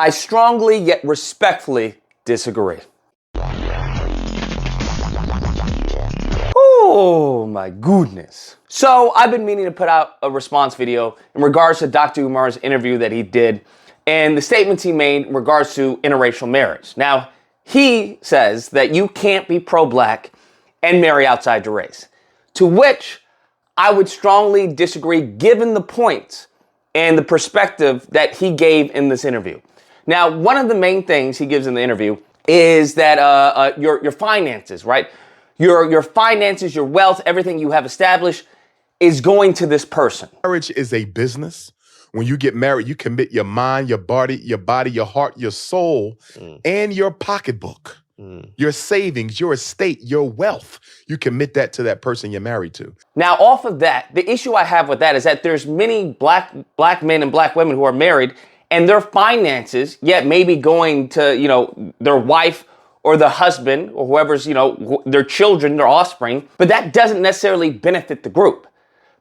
I strongly yet respectfully disagree. Oh my goodness. So I've been meaning to put out a response video in regards to Dr. Umar's interview that he did and the statements he made in regards to interracial marriage. Now, he says that you can't be pro-black and marry outside your race, to which I would strongly disagree given the points and the perspective that he gave in this interview. Now, one of the main things he gives in the interview is that your finances, right? Your finances, your wealth, everything you have established is going to this person. Marriage is a business. When you get married, you commit your mind, your body, your heart, your soul, and your pocketbook, your savings, your estate, your wealth. You commit that to that person you're married to. Now, off of that, the issue I have with that is that there's many black men and black women who are married and their finances, yet maybe going to, their wife or the husband or whoever's, their children, their offspring, but that doesn't necessarily benefit the group.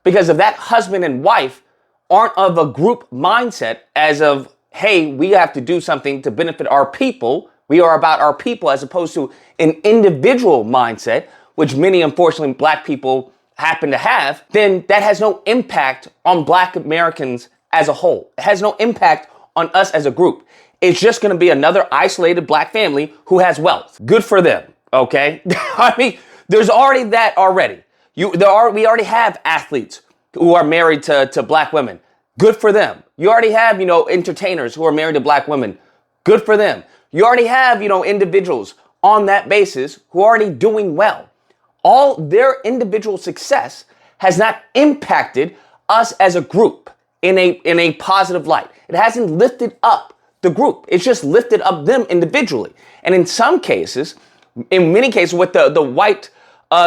Because if that husband and wife aren't of a group mindset as of, hey, we have to do something to benefit our people, we are about our people as opposed to an individual mindset, which many, unfortunately, black people happen to have, then that has no impact on black Americans as a whole. It has no impact on us as a group. It's just going to be another isolated black family who has wealth. Good for them, okay? I mean, there's already that already. We already have athletes who are married to black women. Good for them. You already have, entertainers who are married to black women. Good for them. You already have, individuals on that basis who are already doing well. All their individual success has not impacted us as a group in a positive light. It hasn't lifted up the group. It's just lifted up them individually. And in some cases, in many cases, with the white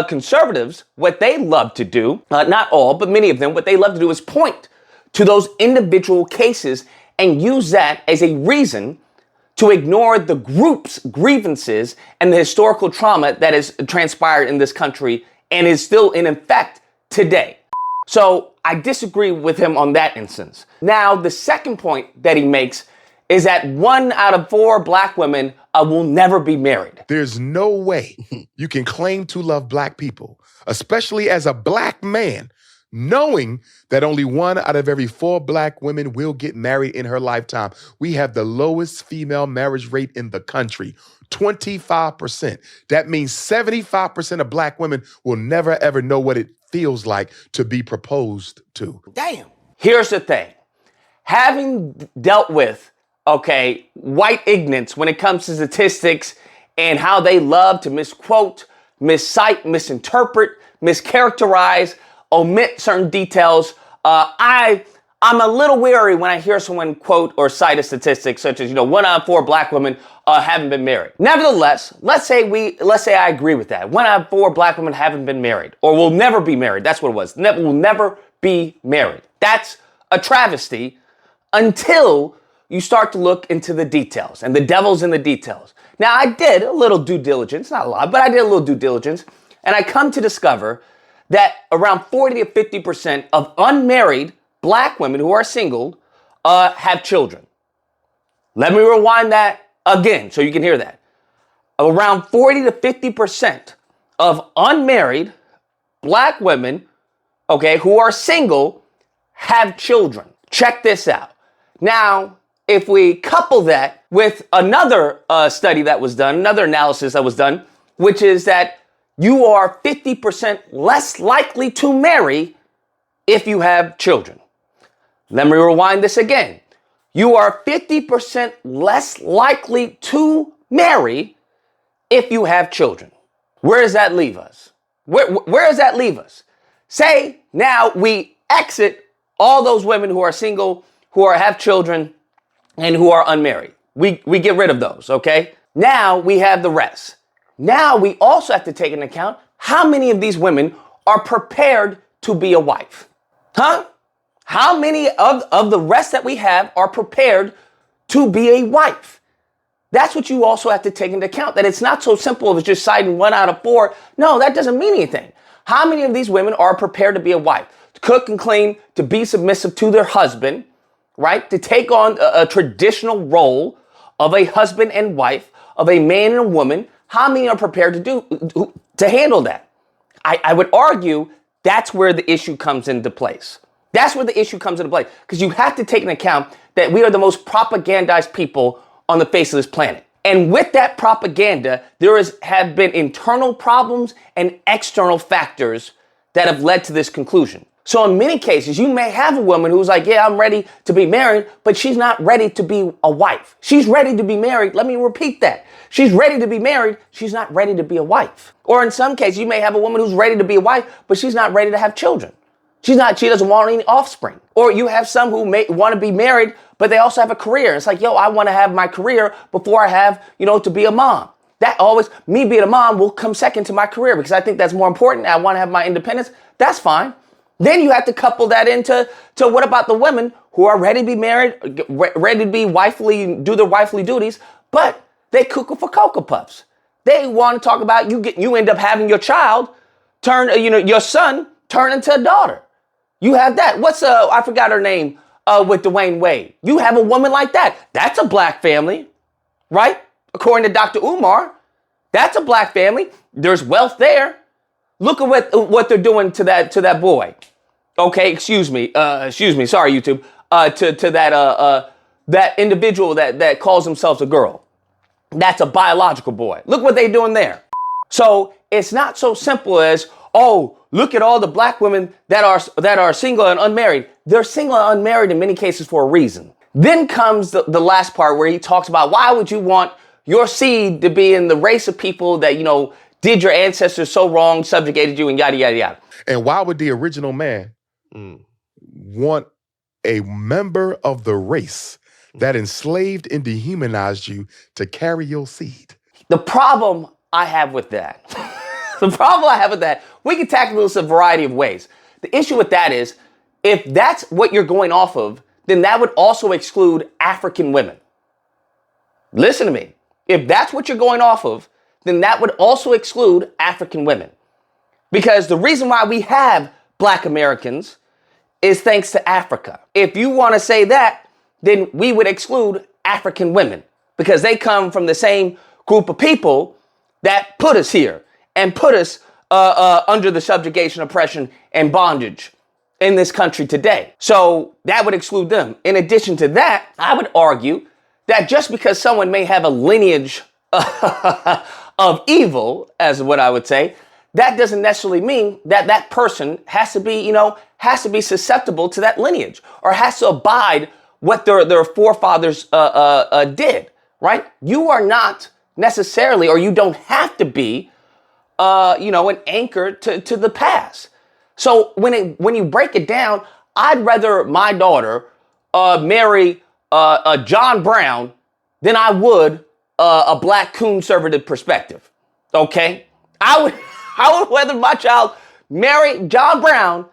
conservatives, what they love to do, not all, but many of them, what they love to do is point to those individual cases and use that as a reason to ignore the group's grievances and the historical trauma that has transpired in this country and is still in effect today. So I disagree with him on that instance. Now, the second point that he makes is that 1 out of 4 black women will never be married. There's no way you can claim to love black people, especially as a black man, knowing that only 1 out of every 4 black women will get married in her lifetime. We have the lowest female marriage rate in the country, 25%. That means 75% of black women will never, ever know what it feels like to be proposed to. Damn. Here's the thing. Having dealt with white ignorance when it comes to statistics and how they love to misquote, miscite, misinterpret, mischaracterize, omit certain details. I'm a little wary when I hear someone quote or cite a statistic such as, 1 out of 4 black women haven't been married. Nevertheless, let's say I agree with that. 1 out of 4 black women haven't been married or will never be married. That's what it was. Will never be married. That's a travesty until you start to look into the details, and the devil's in the details. Now, I did a little due diligence, not a lot, but I did a little due diligence, and I come to discover that around 40 to 50% of unmarried black women who are single have children. Let me rewind that again so you can hear that. Around 40 to 50% of unmarried black women, who are single have children. Check this out. Now, if we couple that with another study that was done, another analysis that was done, which is that you are 50% less likely to marry if you have children. Let me rewind this again. You are 50% less likely to marry if you have children. Where does that leave us? Where does that leave us? Say now we exit all those women who are single, who have children, and who are unmarried. We get rid of those, okay? Now we have the rest. Now we also have to take into account how many of these women are prepared to be a wife. Huh? How many of the rest that we have are prepared to be a wife? That's what you also have to take into account, that it's not so simple as just citing 1 out of 4. No, that doesn't mean anything. How many of these women are prepared to be a wife, to cook and clean, to be submissive to their husband, right? To take on a traditional role of a husband and wife, of a man and a woman, how many are prepared to handle that? I would argue that's where the issue comes into place. That's where the issue comes into play, because you have to take into account that we are the most propagandized people on the face of this planet. And with that propaganda, have been internal problems and external factors that have led to this conclusion. So in many cases, you may have a woman who's like, yeah, I'm ready to be married, but she's not ready to be a wife. She's ready to be married. Let me repeat that. She's ready to be married. She's not ready to be a wife. Or in some cases, you may have a woman who's ready to be a wife, but she's not ready to have children. She doesn't want any offspring. Or you have some who may want to be married, but they also have a career. It's like, yo, I want to have my career before I have, to be a mom. Me being a mom will come second to my career because I think that's more important. I want to have my independence. That's fine. Then you have to couple that into what about the women who are ready to be married, ready to be wifely, do their wifely duties, but they cuckoo for Cocoa Puffs. They want to talk about you end up having your child your son turn into a daughter. You have that. I forgot her name with Dwayne Wade. You have a woman like that. That's a black family, right? According to Dr. Umar, that's a black family. There's wealth there. Look at what they're doing to that boy. Okay, excuse me. Sorry, YouTube. To that individual that calls themselves a girl. That's a biological boy. Look what they're doing there. So it's not so simple as, oh, look at all the black women that are single and unmarried. They're single and unmarried in many cases for a reason. Then comes the last part where he talks about why would you want your seed to be in the race of people that, did your ancestors so wrong, subjugated you, and yada, yada, yada. And why would the original man want a member of the race that enslaved and dehumanized you to carry your seed? The problem I have with that, we can tackle this a variety of ways. The issue with that is, if that's what you're going off of, then that would also exclude African women. Listen to me. If that's what you're going off of, then that would also exclude African women. Because the reason why we have black Americans is thanks to Africa. If you want to say that, then we would exclude African women because they come from the same group of people that put us here and put us under the subjugation, oppression, and bondage in this country today. So that would exclude them. In addition to that, I would argue that just because someone may have a lineage of evil, as what I would say, that doesn't necessarily mean that that person has to be susceptible to that lineage or has to abide what their forefathers did, right? You are not necessarily, or you don't have to be, an anchor to the past. So when you break it down, I'd rather my daughter marry John Brown than I would a black conservative perspective. Okay, I would rather my child marry John Brown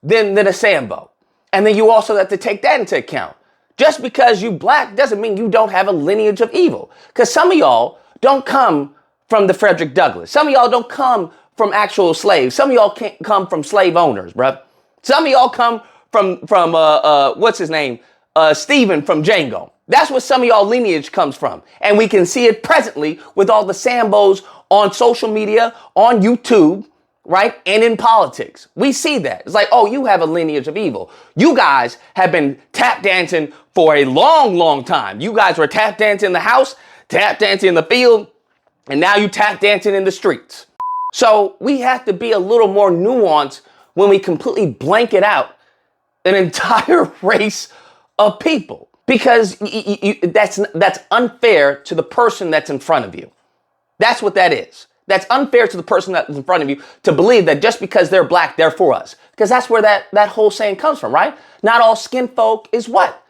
than a Sambo. And then you also have to take that into account. Just because you black doesn't mean you don't have a lineage of evil. Because some of y'all don't come from the Frederick Douglass. Some of y'all don't come from actual slaves. Some of y'all can't come from slave owners, bruh. Some of y'all come from what's his name? Stephen from Django. That's where some of y'all lineage comes from. And we can see it presently with all the Sambos on social media, on YouTube, right? And in politics. We see that. It's like, oh, you have a lineage of evil. You guys have been tap dancing for a long, long time. You guys were tap dancing in the house, tap dancing in the field, and now you tap dancing in the streets. So we have to be a little more nuanced when we completely blanket out an entire race of people. Because that's unfair to the person that's in front of you. That's what that is. That's unfair to the person that's in front of you to believe that just because they're black, they're for us. Because that's where that whole saying comes from, right? Not all skin folk is what?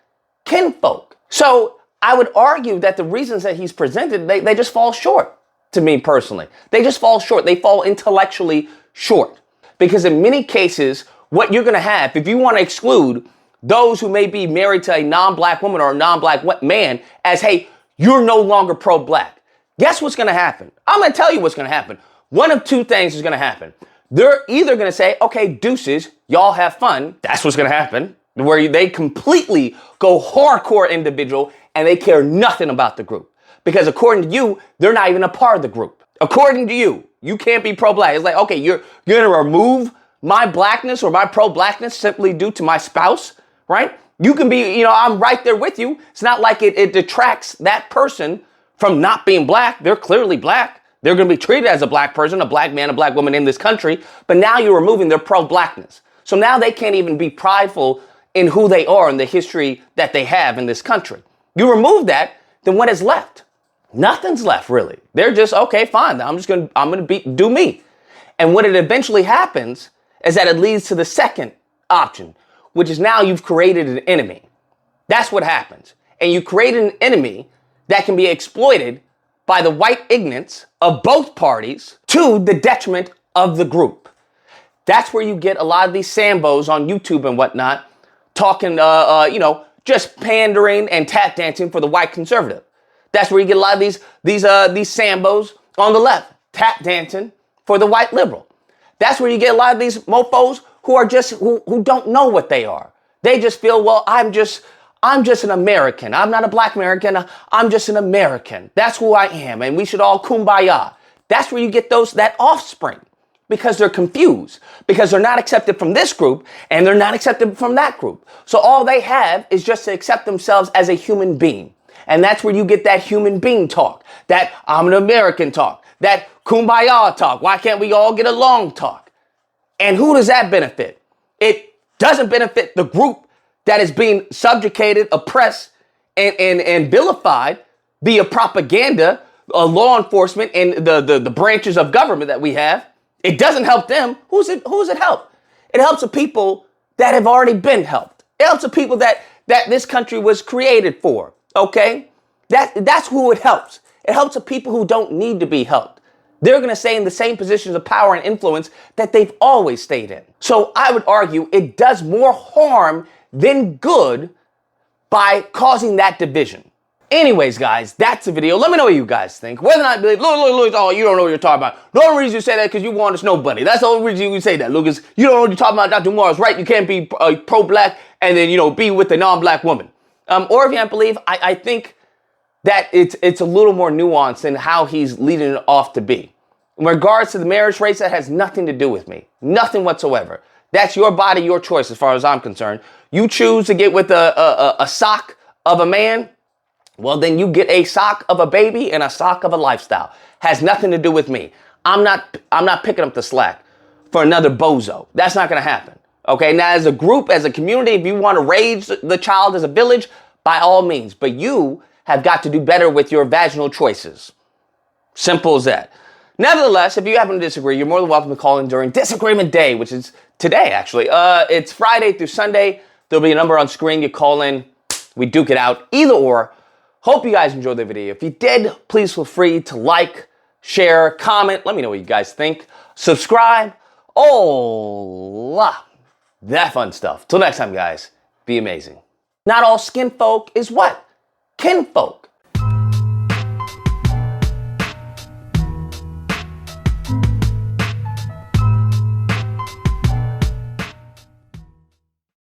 Kinfolk. So I would argue that the reasons that he's presented, they just fall short to me personally. They just fall short. They fall intellectually short. Because in many cases, what you're going to have, if you want to exclude those who may be married to a non-black woman or a non-black man as, hey, you're no longer pro-black. Guess what's going to happen? I'm going to tell you what's going to happen. One of two things is going to happen. They're either going to say, okay, deuces, y'all have fun. That's what's going to happen. Where they completely go hardcore individual and they care nothing about the group. Because according to you, they're not even a part of the group. According to you, you can't be pro-black. It's like, okay, you're going to remove my blackness or my pro-blackness simply due to my spouse, right? You can be, I'm right there with you. It's not like it detracts that person from not being black. They're clearly black. They're going to be treated as a black person, a black man, a black woman in this country. But now you're removing their pro-blackness. So now they can't even be prideful in who they are and the history that they have in this country. You remove that, then what is left? Nothing's left, really. They're just, okay, fine. I'm going to do me. And when it eventually happens is that it leads to the second option, which is now you've created an enemy. That's what happens. And you create an enemy that can be exploited by the white ignorance of both parties to the detriment of the group. That's where you get a lot of these Sambos on YouTube and whatnot talking, just pandering and tap dancing for the white conservative. That's where you get a lot of these Sambos on the left tap dancing for the white liberal. That's where you get a lot of these mofos who are just who don't know what they are. They just feel, well, I'm just an American. I'm not a black American. I'm just an American. That's who I am. And we should all kumbaya. That's where you get that offspring, because they're confused, because they're not accepted from this group and they're not accepted from that group. So all they have is just to accept themselves as a human being. And that's where you get that human being talk, that I'm an American talk, that kumbaya talk. Why can't we all get along talk? And who does that benefit? It doesn't benefit the group that is being subjugated, oppressed, and vilified via propaganda, law enforcement, and the branches of government that we have. It doesn't help them. Who's it help? It helps the people that have already been helped. It helps the people that this country was created for. Okay? That's who it helps. It helps the people who don't need to be helped. They're going to stay in the same positions of power and influence that they've always stayed in. So I would argue it does more harm than good by causing that division. Anyways, guys, that's the video. Let me know what you guys think. Whether or not, look, oh, you don't know what you're talking about. The only reason you say that is because you want us nobody. That's the only reason you say that, Lucas. You don't know what you're talking about. Dr. Umar is right. You can't be pro-black and then, be with a non-black woman. Or if you don't believe, I think that it's a little more nuanced in how he's leading it off to be. In regards to the marriage rates, that has nothing to do with me. Nothing whatsoever. That's your body, your choice as far as I'm concerned. You choose to get with a sock of a man, well, then you get a sock of a baby and a sock of a lifestyle. Has nothing to do with me. I'm not picking up the slack for another bozo. That's not going to happen. Okay, now as a group, as a community, if you want to raise the child as a village, by all means. But you have got to do better with your vaginal choices. Simple as that. Nevertheless, if you happen to disagree, you're more than welcome to call in during Disagreement Day, which is today, actually. It's Friday through Sunday. There'll be a number on screen. You call in. We duke it out. Either or. Hope you guys enjoyed the video. If you did, please feel free to like, share, comment. Let me know what you guys think. Subscribe. That fun stuff. Till next time, guys. Be amazing. Not all skin folk is what? Kinfolk.